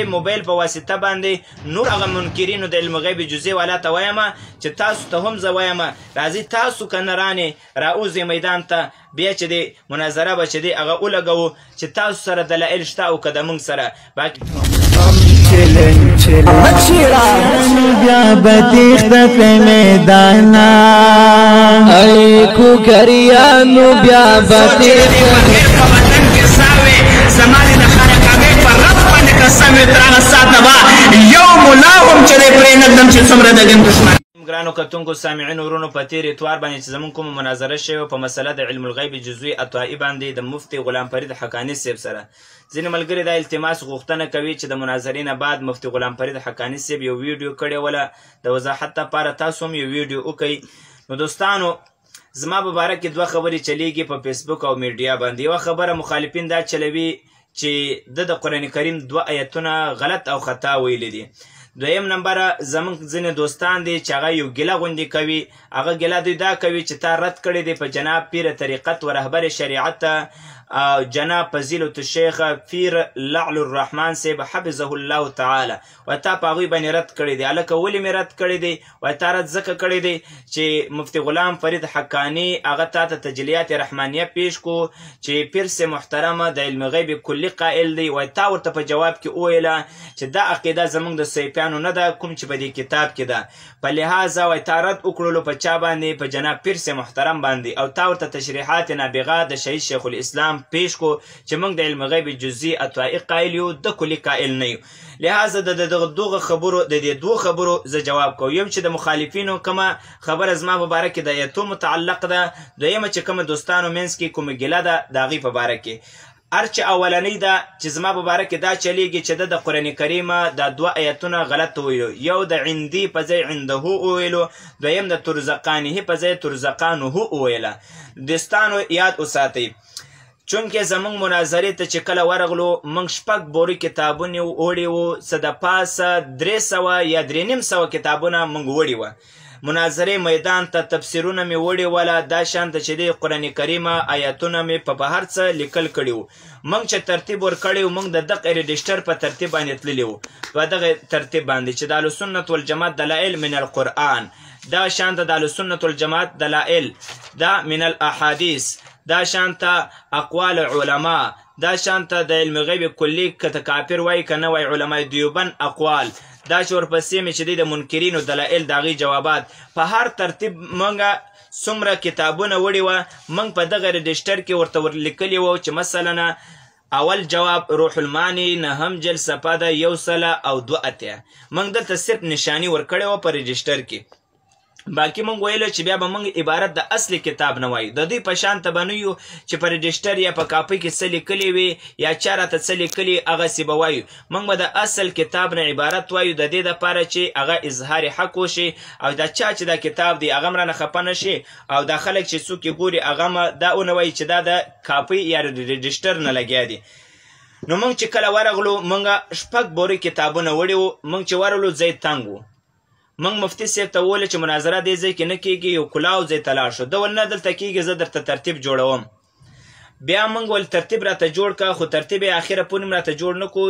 موبایل په واسطه باندې نور هغه منکرینو د علم غیب جزئی والا ته وایم چې تاسو ته هم زه وایم راځئ تاسو که نه رانې راوځئ میدان ته بیا چې دی مناظره به چې دی هغه ولګوو چې تاسو سره دلایل شته او که د موږ سره بیا بتیخته په میدانا ای کوکریانو بیا بتیخته زمانه د خانقاهې په رب باندې قسم درانه ساته به یو ملا هم چې دی پرېنږدم چې څومره د دین دښمن. ګرانو کتونکو سامعینو ورونو په تېر اتوار باندې چې زموږ کومه مناظره شوې په مسله د علم الغیب جزوي عطایي باندې د مفتي غلام فرید حقاني صاحب سره ځینې ملګري دا التماس غوښتنه کوي چې د مناظرې نه بعد مفتي غلام فرید حقاني صاحب یو ویډیو کړې وله د وضاحت لپاره تاسو هم یو ویډیو وکئ. نو دوستانو زما په باره کې دوه خبرې چلیږي په فیسبوک او میډیا باندې. یوه خبره مخالفین دا چلوي چې د قرآن کریم دوه آیتونه غلط او خطا ویلي دي. دویم نمبره زموږ ځینې دوستان دي چې هغه یو ګیله غوندې کوي. هغه ګیله دوی دا کوي چې تا رد کړی دی په جناب پیر طریقت و رهبر شریعت جناب فضیلة الشیخ پیر لعل الرحمن صاحب حفظه الله تعالی و تا په هغوی باندې رد کړی دی. هلکه ولې مې رد کړی دی؟ وایي تا رد ځکه کړی دی چې مفتي غلام فرید حقاني هغه تا ته تجلیات رحمانیه پیش کو چې پیر سه محترمه د علم غیب کلي قائل دی. وایي تا ورته په جواب کې وویله چې دا عقیده زموږ د صیفیانو نه ده کوم چې په دې کتاب کې ده. په لحاظه وایي تا رد وکړلو په چا باندې؟ په جناب پیر سه محترم باندې. او تا ورته تشریحات نابغه د شهید شیخ الاسلام پیش کو چې موږ د علم غیب جزئی عطایي قایل یو د کلي قایل نه یو. لحاظه د دغه خبرو د دې دوه خبرو زه جواب کوم. یم چې د مخالفینو کومه خبره زما په باره کې د ایتو متعلق ده، دویمه چې کومه دوستانو منځ کې کومه ګیله ده د هغې په باره کې. هر چې اولنۍ ده چې زما په باره کې دا چلیږي چې د قرآن کریمه دا دوه آیتونه غلط وویلو. یو د عندي په ځای عنده وویلو، دویم د ترزقانه په ځای ترزقانه وویله. دوستانو یاد وساتئ چونکې زموږ مناظرې ته چې کله ورغلو موږ 6 بوري کتابونه وړي وو، څه د پاسه 300 یا 350 کتابونه موږ وړي وه. مناظرې میدان ته تفسیرونه مې وړي وله دا شانته چې د قرآن کریمه آیاتونه مې په هر څه لیکل کړي وو. موږ چې ترتیب ورکړی وو موږ د دغه رجسټر په ترتیب باندې تللي وو، په دغه ترتیب باندې چې د اهلسنت والجماعت دلایل من القرآن، دا شانته د اهلسنت والجماعت دلایل دا من الاحادیث، دا شانته اقوال علما، دا شانته د علم غیب کلی که کافر وای که نه وای علماء دیوبند اقوال، دا چې ورپسې مې چې دی د منکرینو دلایل د هغې جوابات. په هر ترتیب موږ څومره کتابونه وړي وه موږ په دغه رجسټر کې ورته ورلیکلي وو چې مثلا اول جواب روح المانی 9 جلد صفحه ده 102 موږ دلته صرف نشانی ورکړې وه په رجسټر کې. باقي موږ ویلو چې بیا به موږ عبارت د اصلي کتاب نه وایو، د دوی په شانته به نه یو چې په رجسټر یا په کاپۍ کې څه لیکلي وي یا چا راته څه لیکلي هغسې به وایو. موږ به د اصل کتاب نه عبارت وایو د دې دپاره چې هغه اظهار حق وشي او دا چا چې دا کتاب دی هغه هم رانه خفه نه شي او دا خلک چې څوک یې ګوري هغه هم دا ونه وایي چې دا د کاپۍ یا رجسټر نه لګیا دي. نو موږ چې کله ورغلو موږ 6 بوري کتابونه وړي وو. موږ چې ورغلو ځای تنګ وو. موږ مفتي صاحب ته وویل چې مناظره دې ځای کې نه کېږي، یو کلاو ځای ته لاړ شو. ده ویل نه دلته کېږي زه درته ترتیب جوړوم. بیا موږ ول ترتیب راته جوړ که، خو ترتیب یې اخره پورې راته جوړ نه کړو.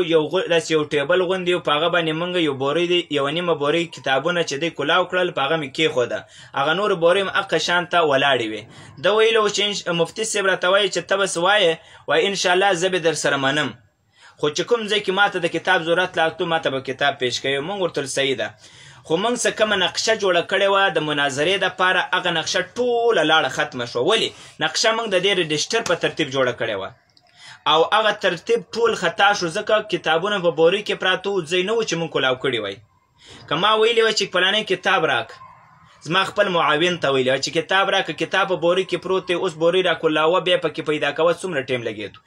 داسې یو ټیبل غوندې و په هغه باندې موږ یو بورۍ دی 1.5 بورۍ کتابونه چې دی کلاو کړل په هغه مې کېښوده. هغه نورې بورۍ هم هغه شانته ولاړې وې. ده ویلو چې مفتي صاحب راته وایي چې ته بس وایې وایي انشاءالله زه به در سره منم، خو چې کوم ځای کې ماته د کتاب ضرورت لاګتو ماته به کتاب پیش کوي. موږ ورته صحیح ده، خو موږ څه کومه نقشه جوړه کړې وه د مناظرې دپاره هغه نقشه ټوله لاړه ختمه شوه. ولې؟ نقشه موږ د دې رجسټر په ترتیب جوړه کړې وه او هغه ترتیب ټول خطا شو ځکه کتابونه په بورۍ کې پراته وو، ځای نه و چې موږ کلاو کړي وای. که ما ویلې وای چې فلانی کتاب راک، زما خپل معاون ته ویلې وای چې کتاب راکه، کتاب په بورۍ کې پروت دی، اوس بورۍ را کولاوه بیا پکې پیدا کوه څومره ټیم لګېدو.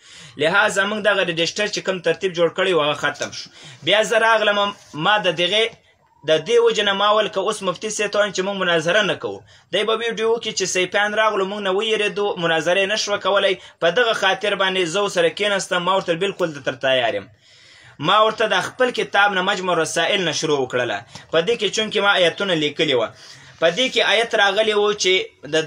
لحاظه موږ دغه رجسټر چې کوم ترتیب جوړ کړی و هغه ختم شو. بیا زه راغلم ما د دغې د دې وجې نه ما ویل که اوس مفتي صاحب ته وایم چې موږ مناظره نه کوو، دی به ویډیو وکړي چې صیفیان راغلو موږ نه ویرېدو مناظره یې نه شوه کولی. په دغه خاطر باندې زه ورسره کېناستم. ما ورته بلکل درته تیار یم. ما ورته د خپل کتاب نه مجموع رسائل نه شروع وکړله. په دې کې چونکې ما آیتونه لیکلي وه، په دې کې آیت راغلی و چې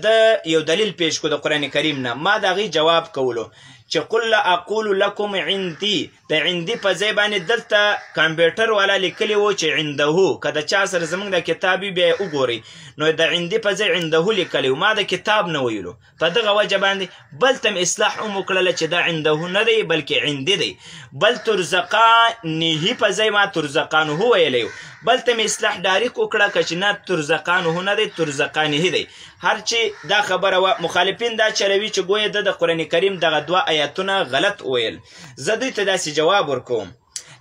د یو دلیل پیش کو د قرآن کریم نه. ما د هغې جواب کولو چې قل اقول لكم عندي د عندي په ځای باندې دلته کمپیوټر والا لیکلی و چې عنده که د چا سره زموږ د کتابي بیا وګورئ نو د عندي په ځای عنده لیکلی و ما د کتاب نه ویلو په دغه وجه باندې بل ته م اصلاح هم وکړله چې دا عنده نه دی بلکې عندي دی بل ترزقانه په ځای ما ترزقانه ویلی بل ته م اصلاح ډایرک وکړه که چې نه ترزقانه نه دی ترزقانه دی هر چې دا خبره وه مخالفین دا چلوي چې ګویا د قرآن کریم دغه دوه آیاتونه غلط ویل زه دوی ته داسې جواب ورکوم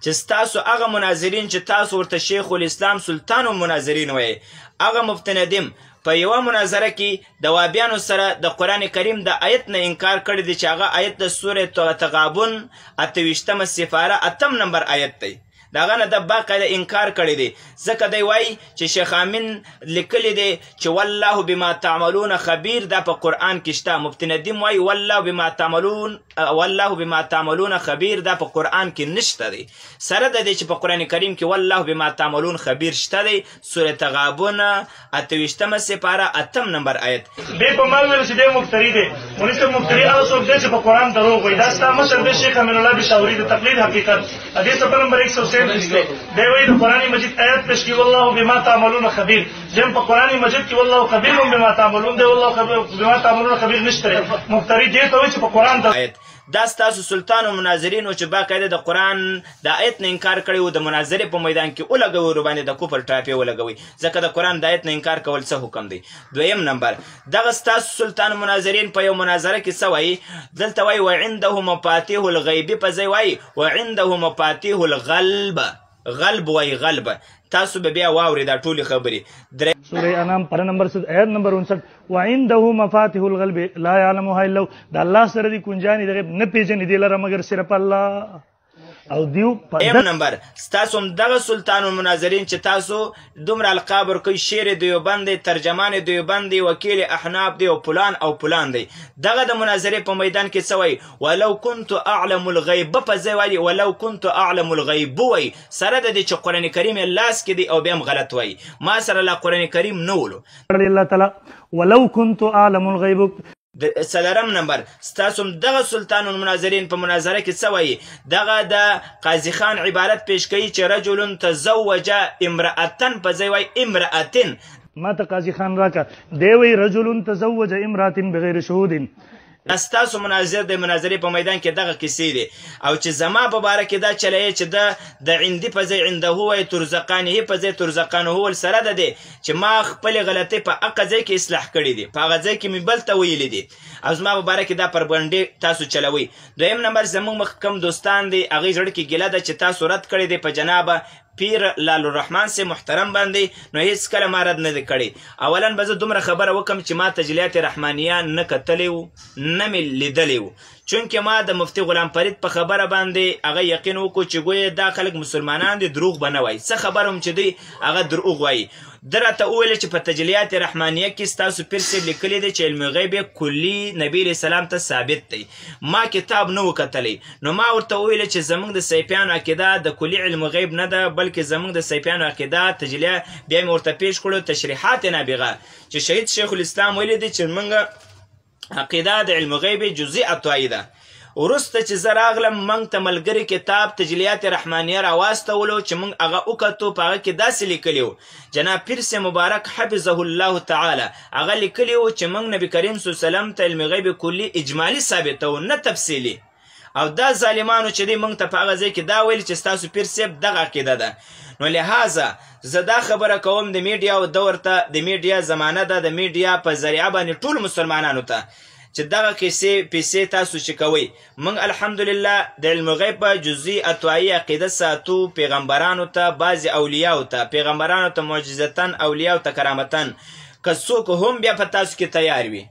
چې ستاسو هغه مناظرین چې تاسو ورته شیخ الاسلام سلطان المناظرین وایي هغه مفتی ندیم په یوه مناظره کې د وابیانو سره د قرآن کریم د آیت نه انکار کړی دی چې هغه آیت د سورې تغابن 28مه سپاره 8 نمبر آیت دی د هغه نه د باقاعده انکار کړی دی ځکه دی وایي چې شیخ امین لیکلی دی چې والله بما تعملون خبیر دا په قرآن کې شته مفتی ندیم وایي والله بما تعملون خبیر دا په قرآن کې نشته دی سره د دې چې په قرآن کریم کې والله بما تعملون خبیر شته دی سورې تغابن 28مه سپاره 8 نمبر آیت دی په ما ویل چې دی مفتري دی مولوي صاحب مفتري هغه څوک دی چې په قرآن دروغ وایي دا ستا مشر دی شیخ امین الله بشاوري د تقلید حقیقت حدیث صفحه نمبر 137 دی وایي د قرآن مجید آیت پیش کړي والله بما تعملون خبیر جن په قرآن مجید کې والله خبیر بما تعملون دی والله بما تعملون خبیر نشته مفتري دی ته وایي چې په قرآن آیت دا ستاسو سلطان و مناظرینو چې باقاعده د قرآن د آیت نه انکار کړی و د مناظرې په میدان کې ولګوي ورباندې د کفر ټاپې ولګوي ځکه د قرآن د آیت نه انکار کول څه حکم دی دویم نمبر دغه ستاسو سلطان مناظرین په یو مناظره کې څه وایي دلته وایي وعنده مفاتیح الغیب په ځای وایي وعنده مفاتیح الغلب غلب وایي غلب تاسو به بیا واورئ دا ټولې خبرې سورہ انعام پر نمبر آیت نمبر 59 وعنده مفاتيح الغلب لا يعلمها الا هو د الله سره دي کنجانی د غیب نه پیژنې دی لره مگر صرف الله او دیو نمبر ستاسو دغه سلطان المناظرین چې تاسو دومره القاب ورکوي شعر دیوبند دی ترجمان دیوبند دی وکیل احناف دی او پلان دی دغه د مناظرې په میدان کې څه وایي ولو كنت اعلم الغیب په ځای وایي ولو كنت اعلم الغیب وایي سره د دې چې قرآن کریم لاس کې دی او بیا هم غلط وایي ما سره لا قرآن کریم نه ولو الله تعالی ولو كنت اعلم الغیب څلورم نمبر ستاسو دغه سلطان المناظرین په مناظره کې څه وایي دغه د قاضي خان عبارت پیش کوي چې رجل تزوج امرأة په ځای وایي امرأة ما ته قاضي خان راکا دی وایي رجل تزوج امرأة بغیر شهود ستاسو مناظر د مناظرې په میدان کې دغه کیسې دي او چې زما په باره کې دا چلی چې د عندي په ځای عنده وایي ترزقانه په ځای ترزقانه ول سره ده دی چې ما خپلې غلطۍ په هغه ځای کې اصلاح کړي دي په هغه ځای کې مې بل ته ویلي دي او زما په باره کې دا پربنډې تاسو چلوئ دویم نمبر زموږ مخ کم دوستان دي هغوی زړه کې ګیله ده چې تاسو رد کړی دی په جنابه پیر لال الرحمن سے محترم باندې نو هیڅ کله ما رد نه دی کړی اولا به زه دومره خبره وکم چې ما تجلیات رحمانیه نه کتلی و نه مې لیدلی و چونکې ما د مفتی غلام فرید په خبره باندې هغه یقین وکړو چې ګویا دا خلک مسلمانان دي دروغ به نه وایي څه خبر هم چې دی هغه دروغ وایي ده راته وویل چې په تجلیات رحمانیه کې ستاسو پیر صاحب لیکلی دی چې علم غیب کلي نبي علیه السلام ته ثابت دی ما کتاب نه و کتلی نو ما ورته وویل چې زموږ د سیفیانو عقیده د کلي علم غیب نه ده بلکې زموږ د سیفیانو عقیده تجلیه بیا مې ورته پیش کړو تشریحات نابغه چې شهید شیخ الاسلام ویلی دی چې موږ عقیده د علم غیب جزئی اتوایي ده وروسته چې زه راغلم موږ ته ملګري کتاب تجلیات رحمانیه راواستولو چې موږ هغه وکتو په هغه کې داسې لیکلي وو جناب پیر صاحب مبارک حفظه الله تعالی هغه لیکلي وو چې موږ نبي کریم صلی الله علیه وسلم ته علم غیب کلي اجمالي ثابتو نه تفصیلي او دا ظالمانو چې دی موږ ته په هغه ځای کې دا ویل چې ستاسو پیر صاحب دغه عقیده ده نو لهذا زه دا خبره کوم د میډیا او دور ته د میډیا زمانه ده د میډیا په ذریعه باندې ټول مسلمانانو ته چې دغه پیسې تاسو چې کوئ موږ الحمدلله د علم غیب په جزئی اتوایي عقیده ساتو پیغمبرانو ته بعضې اولیاو ته پیغمبرانو ته معجزتن اولیاو ته کرامتن که څوک هم بیا په تاسو کې تیار وي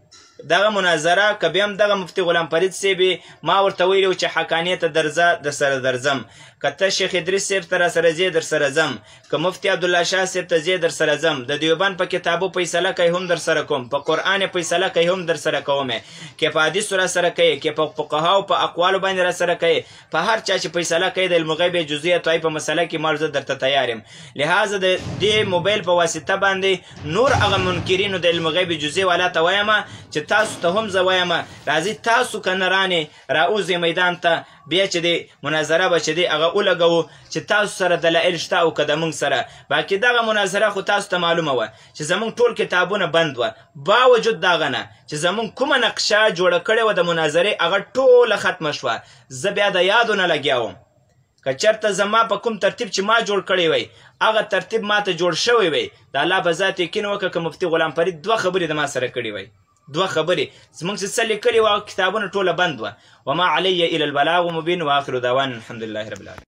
دغه مناظره که بیا هم دغه مفتی غلام فرید صاحب ما ورته ویلي و چې حقانیت ته درځه در سره درځم که ته شیخ ادریس صاحب ته راسره ځې در سره ځم که مفتی عبدالله شاه صاحب ته ځې در سره ځم د دیوبند په کتابو فیصله کوي هم در سره کوم په قرآن فیصله کوي هم در سره کومې که په حدیثو راسره کوي که په فقهاو په اقوالو باندې راسره کوي په هر چا چې فیصله کوي د علم غیب جزئی اتوایي په مسله کې ما زه درته تیار یم لهذا د دې موبایل په واسطه باندې نور هغه منکرینو د علم غیب جزئی والا ته وایم چې تاسو ته هم زه وایم راځئ تاسو که نه رانې راوځئ میدان ته بیا چې دی مناظره به چې دی هغه ولګوو چې تاسو سره دلایل شته او که د موږ سره باقي دغه مناظره خو تاسو ته معلومه وه چې زموږ ټول کتابونه بند وه باوجود دغه نه چې زموږ کومه نقشه جوړه کړې وه د مناظرې هغه ټوله ختمه شوه زه بیا د یادو نه لګیا وم که چېرته زما په کوم ترتیب چې ما جوړ کړی وی هغه ترتیب ما ته جوړ شوی وی د الله په ذات یقین وکړه که مفتي غلام فرید 2 خبرې د ما سره کړې وی 2 خبرې زموږ چې څه لیکلي وه کتابونه ټوله بند وه وما علی الا البلاغ مبین واخر دعوانا الحمدلله رب العالمین